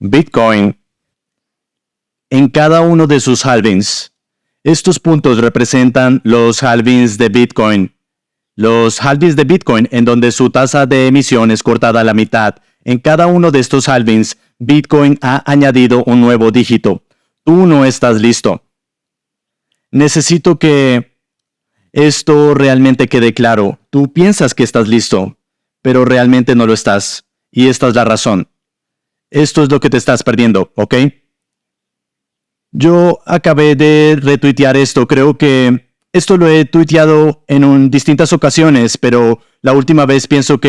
Bitcoin en cada uno de sus halvings. Estos puntos representan los halvings de Bitcoin. Los halvings de Bitcoin en donde su tasa de emisión es cortada a la mitad. En cada uno de estos halvings, Bitcoin ha añadido un nuevo dígito. Tú no estás listo. Necesito que esto realmente quede claro. Tú piensas que estás listo, pero realmente no lo estás. Y esta es la razón. Esto es lo que te estás perdiendo, ¿ok? Yo acabé de retuitear esto. Creo que esto lo he tuiteado en distintas ocasiones, pero la última vez creo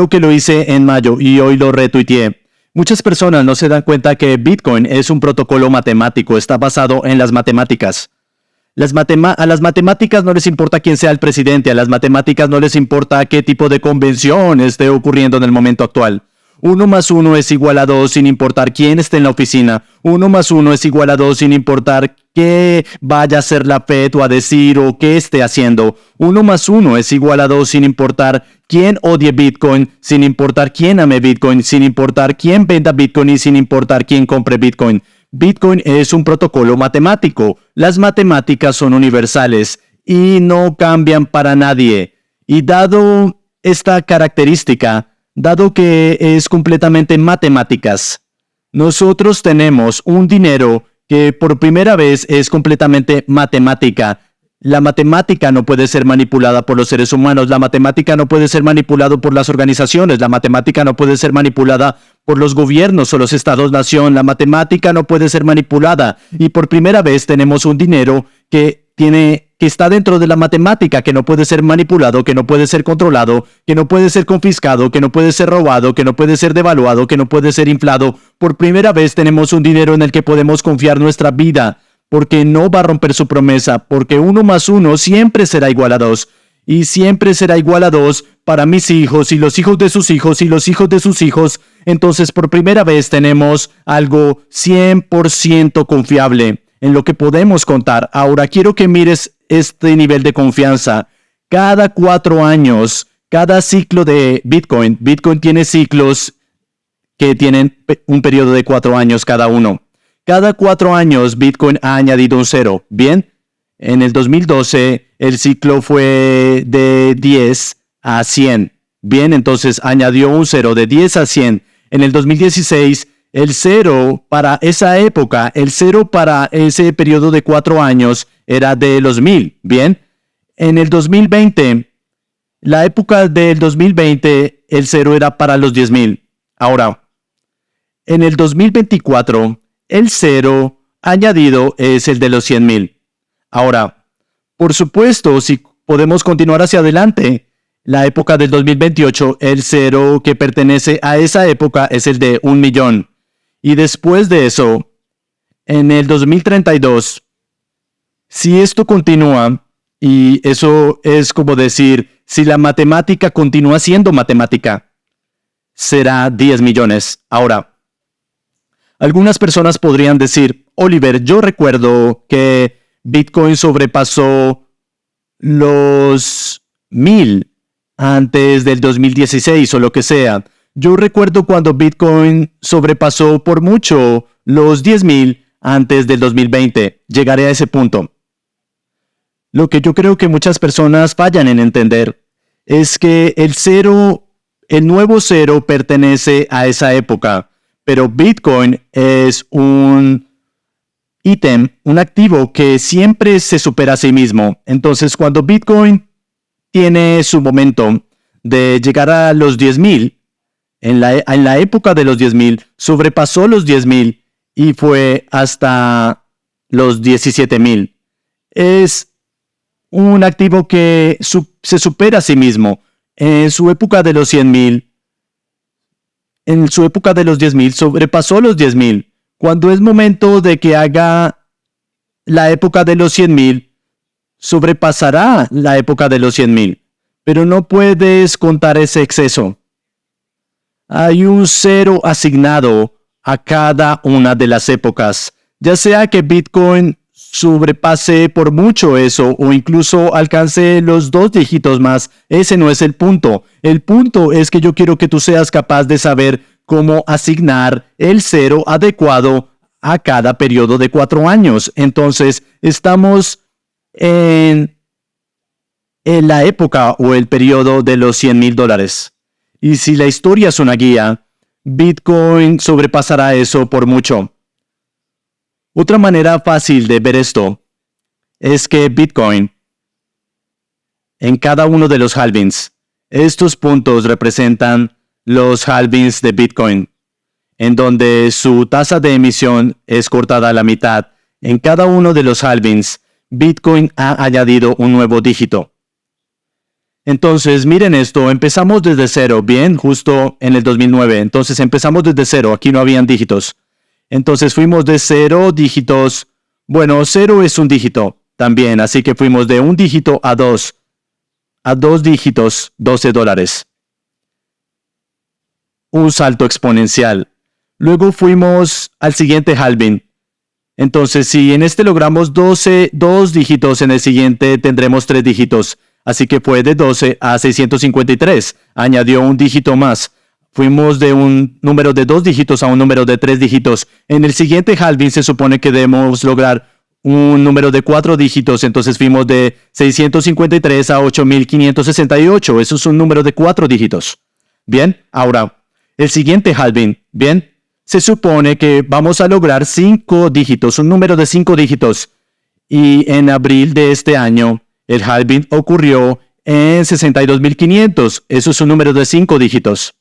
que lo hice en mayo y hoy lo retuiteé. Muchas personas no se dan cuenta que Bitcoin es un protocolo matemático, está basado en las matemáticas. A las matemáticas no les importa quién sea el presidente, a las matemáticas no les importa qué tipo de convención esté ocurriendo en el momento actual. 1 más 1 es igual a 2 sin importar quién esté en la oficina. 1 más 1 es igual a 2 sin importar qué vaya a hacer la Fed o a decir o qué esté haciendo. 1 más 1 es igual a 2 sin importar quién odie Bitcoin, sin importar quién ame Bitcoin, sin importar quién venda Bitcoin y sin importar quién compre Bitcoin. Bitcoin es un protocolo matemático. Las matemáticas son universales y no cambian para nadie. Y dado esta característica, dado que es completamente matemáticas, nosotros tenemos un dinero que por primera vez es completamente matemática. La matemática no puede ser manipulada por los seres humanos, la matemática no puede ser manipulada por las organizaciones, la matemática no puede ser manipulada por los gobiernos o los estados-nación, la matemática no puede ser manipulada. Y por primera vez tenemos un dinero que está dentro de la matemática, que no puede ser manipulado, que no puede ser controlado, que no puede ser confiscado, que no puede ser robado, que no puede ser devaluado, que no puede ser inflado. Por primera vez tenemos un dinero en el que podemos confiar nuestra vida, porque no va a romper su promesa, porque 1 más 1 siempre será igual a 2, y siempre será igual a 2 para mis hijos y los hijos de sus hijos y los hijos de sus hijos. Entonces, por primera vez tenemos algo 100% confiable en lo que podemos contar. Ahora quiero que mires este nivel de confianza. Cada 4 años, cada ciclo de Bitcoin tiene ciclos que tienen un periodo de 4 años cada uno. Cada 4 años Bitcoin ha añadido un 0. Bien, en el 2012 el ciclo fue de 10 a 100. Bien, entonces añadió un 0 de 10 a 100. En el 2016 el 0 para esa época, el 0 para ese periodo de 4 años era de los 1000. Bien, en el 2020, la época del 2020, el 0 era para los 10,000. Ahora, en el 2024, el 0 añadido es el de los 100,000. Ahora, por supuesto, si podemos continuar hacia adelante, la época del 2028, el 0 que pertenece a esa época es el de 1,000,000. Y después de eso, en el 2032, si esto continúa, y eso es como decir, si la matemática continúa siendo matemática, será 10 millones. Ahora, algunas personas podrían decir, Oliver, yo recuerdo que Bitcoin sobrepasó los 1000 antes del 2016 o lo que sea. Yo recuerdo cuando Bitcoin sobrepasó por mucho los 10,000 antes del 2020. Llegaré a ese punto. Lo que yo creo que muchas personas fallan en entender es que el nuevo 0 pertenece a esa época, pero Bitcoin es un ítem, un activo que siempre se supera a sí mismo. Entonces, cuando Bitcoin tiene su momento de llegar a los 10,000, en la época de los 10,000, sobrepasó los 10,000 y fue hasta los 17,000. Es un activo que se supera a sí mismo. En su época de los 100,000, en su época de los 10,000, sobrepasó los 10,000. Cuando es momento de que haga la época de los 100,000, sobrepasará la época de los 100,000. Pero no puedes contar ese exceso. Hay un 0 asignado a cada una de las épocas, ya sea que Bitcoin sobrepase por mucho eso o incluso alcance los 2 dígitos más. Ese no es el punto. El punto es que yo quiero que tú seas capaz de saber cómo asignar el cero adecuado a cada periodo de 4 años. Entonces, estamos en la época o el periodo de los $100,000. Y si la historia es una guía, Bitcoin sobrepasará eso por mucho. Otra manera fácil de ver esto es que Bitcoin, en cada uno de los halvings, estos puntos representan los halvings de Bitcoin, en donde su tasa de emisión es cortada a la mitad. En cada uno de los halvings, Bitcoin ha añadido un nuevo dígito. Entonces, miren esto, empezamos desde cero, bien, justo en el 2009. Entonces empezamos desde cero, aquí no habían dígitos. Entonces fuimos de 0 dígitos. Bueno, 0 es un dígito también, así que fuimos de un dígito a 2. A 2 dígitos, $12. Un salto exponencial. Luego fuimos al siguiente halving. Entonces, si en este logramos 2 dígitos, en el siguiente tendremos 3 dígitos. Así que fue de 12 a 653. Añadió un dígito más. Fuimos de un número de 2 dígitos a un número de 3 dígitos. En el siguiente halving se supone que debemos lograr un número de 4 dígitos. Entonces fuimos de 653 a 8568. Eso es un número de 4 dígitos. Bien, ahora, el siguiente halving, bien, se supone que vamos a lograr 5 dígitos, un número de 5 dígitos. Y en abril de este año, el halving ocurrió en 62.500. Eso es un número de 5 dígitos.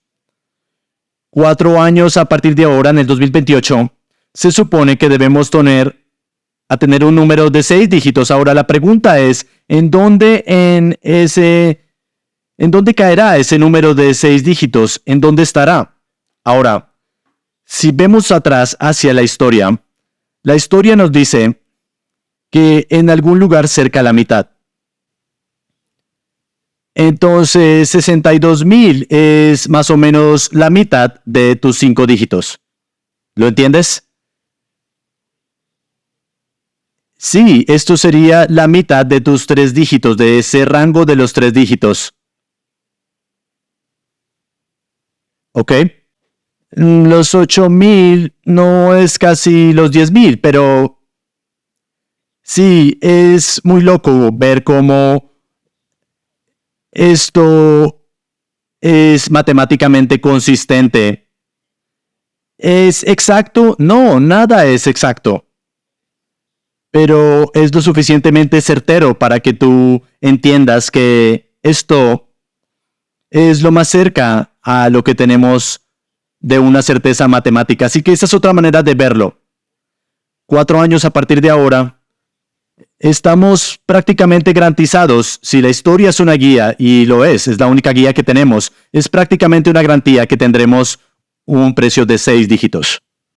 4 años a partir de ahora, en el 2028, se supone que debemos tener un número de 6 dígitos. Ahora la pregunta es, ¿en dónde caerá ese número de 6 dígitos? ¿En dónde estará? Ahora, si vemos atrás hacia la historia nos dice que en algún lugar cerca a la mitad. Entonces, 62,000 es más o menos la mitad de tus 5 dígitos. ¿Lo entiendes? Sí, esto sería la mitad de tus 3 dígitos, de ese rango de los 3 dígitos. ¿Ok? Los 8,000 no es casi los 10,000, pero sí, es muy loco ver cómo esto es matemáticamente consistente. ¿Es exacto? No, nada es exacto. Pero es lo suficientemente certero para que tú entiendas que esto es lo más cerca a lo que tenemos de una certeza matemática. Así que esa es otra manera de verlo. 4 años a partir de ahora, estamos prácticamente garantizados. Si la historia es una guía, y lo es la única guía que tenemos, es prácticamente una garantía que tendremos un precio de 6 dígitos.